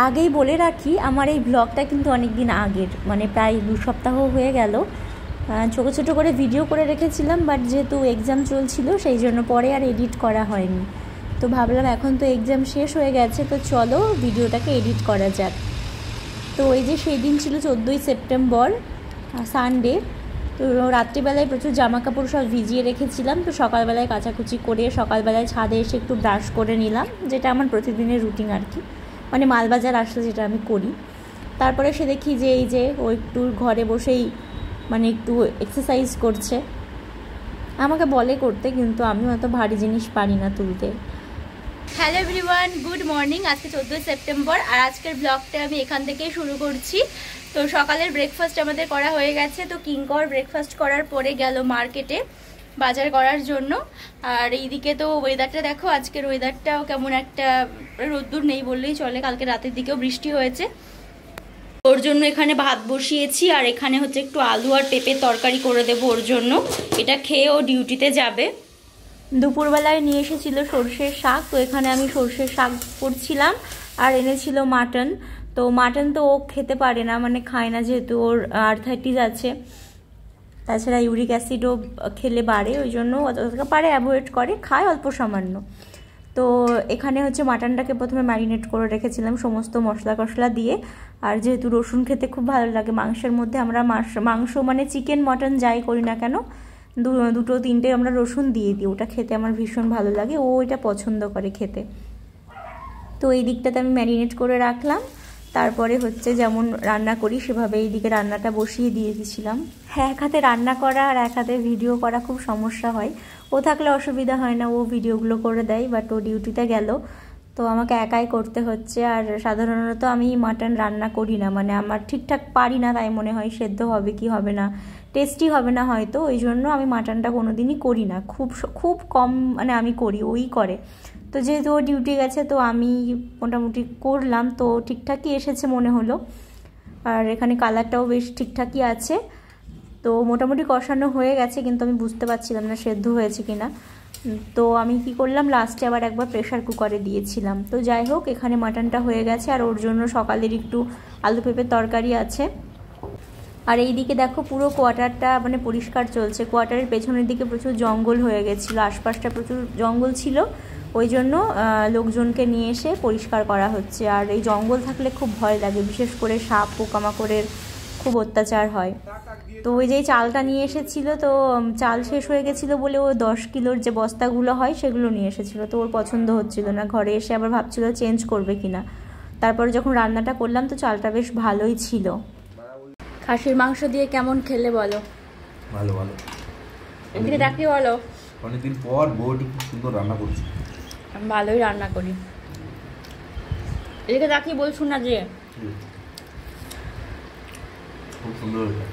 আগেই বলে রাখি, আমার এই ব্লগটা কিন্তু অনেক দিন আগের, মানে প্রায় 2 সপ্তাহ হয়ে গেল। ছোটো ছোটো করে ভিডিও করে রেখেছিলাম, বাট যেহেতু এক্সাম চলছিল সেই জন্য পরে আর এডিট করা হয়নি। তো ভাবলাম এখন তো এক্সাম শেষ হয়ে গেছে, তো চলো ভিডিওটাকে এডিট করা যাক। তো এই যে সেই দিন ছিল 14ই সেপ্টেম্বর, সানডে। তো রাত্রিবেলায় প্রচুর জামা কাপড় সব ভিজিয়ে রেখেছিলাম। তো সকালবেলায় কাচাকুচি করে সকালবেলায় ছাদে এসে একটু ব্রাশ করে নিলাম, যেটা আমার প্রতিদিনের রুটিন আর কি, মানে মালবাজার আসলে যেটা আমি করি। তারপরে সে দেখি যে এই যে ও একটু ঘরে বসেই মানে একটু এক্সারসাইজ করছে। আমাকে বলে করতে, কিন্তু আমি অত ভারী জিনিস পারি না তুলতে। Hello everyone, good morning. আজকে 14 সেপ্টেম্বর, আর আজকের ব্লগটা আমি এখান থেকেই শুরু করছি। তো সকালের ব্রেকফাস্ট আমাদের করা হয়ে গেছে। তো কিঙ্কর ব্রেকফাস্ট করার পরে গেল মার্কেটে বাজার করার জন্য। আর এইদিকে তো ওয়েদারটা দেখো, আজকের ওয়েদারটাও কেমন একটা, রোদ্দুর নেই বললেই চলে। কালকে রাতের দিকেও বৃষ্টি হয়েছে। ওর জন্য এখানে ভাত বসিয়েছি, আর এখানে হচ্ছে একটু আলু আর পেঁপের তরকারি করে দেবো ওর জন্য। এটা খেয়ে ও ডিউটিতে যাবে। দুপুরবেলায় নিয়ে এসেছিল সর্ষের শাক, তো এখানে আমি সর্ষের শাক করছিলাম। আর এনেছিল মাটন। তো মাটন তো ও খেতে পারে না, মানে খায় না, যেহেতু ওর আর্থাইটিস আছে। তাছাড়া ইউরিক অ্যাসিডও খেলে বাড়ে, ওই জন্য অতটা পারে অ্যাভয়েড করে, খায় অল্প সামান্য। তো এখানে হচ্ছে মাটনটাকে প্রথমে ম্যারিনেট করে রেখেছিলাম সমস্ত মশলা কষলা দিয়ে। আর যেহেতু রসুন খেতে খুব ভালো লাগে মাংসের মধ্যে, আমরা মাংস মানে চিকেন মটন যাই করি না কেন, দুটো তিনটে আমরা রসুন দিয়ে দিই। ওটা খেতে আমার ভীষণ ভালো লাগে, ও এটা পছন্দ করে খেতে। তো এই দিকটাতে আমি ম্যারিনেট করে রাখলাম। তারপরে হচ্ছে যেমন রান্না করি সেভাবে এইদিকে রান্নাটা বসিয়ে দিয়ে দিয়েছিলাম। হ্যাঁ, এক হাতে রান্না করা আর এক হাতে ভিডিও করা খুব সমস্যা হয়। ও থাকলে অসুবিধা হয় না, ও ভিডিওগুলো করে দেয়, বাট ও ডিউটিতে গেল, তো আমাকে একাই করতে হচ্ছে। আর সাধারণত আমি মাটন রান্না করি না, মানে আমার ঠিকঠাক পারি না, তাই মনে হয় সেদ্ধ হবে কি হবে না, টেস্টি হবে না হয়তো, ওই জন্য আমি মাটনটা কোনো দিনই করি না। খুব কম মানে আমি করি, ওই করে। তো যেহেতু ও ডিউটি গেছে, তো আমি মোটামুটি করলাম, তো ঠিকঠাকই এসেছে মনে হলো। আর এখানে কালারটাও বেশ ঠিকঠাকই আছে। তো মোটামুটি কষানো হয়ে গেছে, কিন্তু আমি বুঝতে পারছিলাম না সেদ্ধ হয়েছে কিনা। তো আমি কি করলাম, লাস্টে আবার একবার প্রেশার কুকারে দিয়েছিলাম। তো যাই হোক, এখানে মাটনটা হয়ে গেছে, আর ওর জন্য সকালের একটু আলু পেঁপের তরকারি আছে। আর এই দিকে দেখো পুরো কোয়ার্টারটা মানে পরিষ্কার চলছে। কোয়ার্টারের পেছনের দিকে প্রচুর জঙ্গল হয়ে গেছিলো, আশপাশটা প্রচুর জঙ্গল ছিল, ওই জন্য লোকজনকে নিয়ে এসে পরিষ্কার করা হচ্ছে। আর এই জঙ্গল থাকলে খুব ভয় লাগে, বিশেষ করে সাপ পোকামাকড়ের খুব অত্যাচার হয়। তো ওই যে চালটা নিয়ে এসেছিলো, তো চাল শেষ হয়ে গেছিলো বলে ও 10 কিলোর যে বস্তাগুলো হয় সেগুলো নিয়ে এসেছিলো। তো ওর পছন্দ হচ্ছিল না, ঘরে এসে আবার ভাবছিল চেঞ্জ করবে কিনা। তারপরে যখন রান্নাটা করলাম, তো চালটা বেশ ভালোই ছিল। খাসির মাংস দিয়ে কেমন খেলে বলো? ভালো ভালো। এদিকে ডাকি বলো। অনেকদিন পর বউটি খুব সুন্দর রান্না করছে। আমি ভালোই রান্না করি। এদিকে ডাকি বলছো না যে খুব সুন্দর হয়েছে।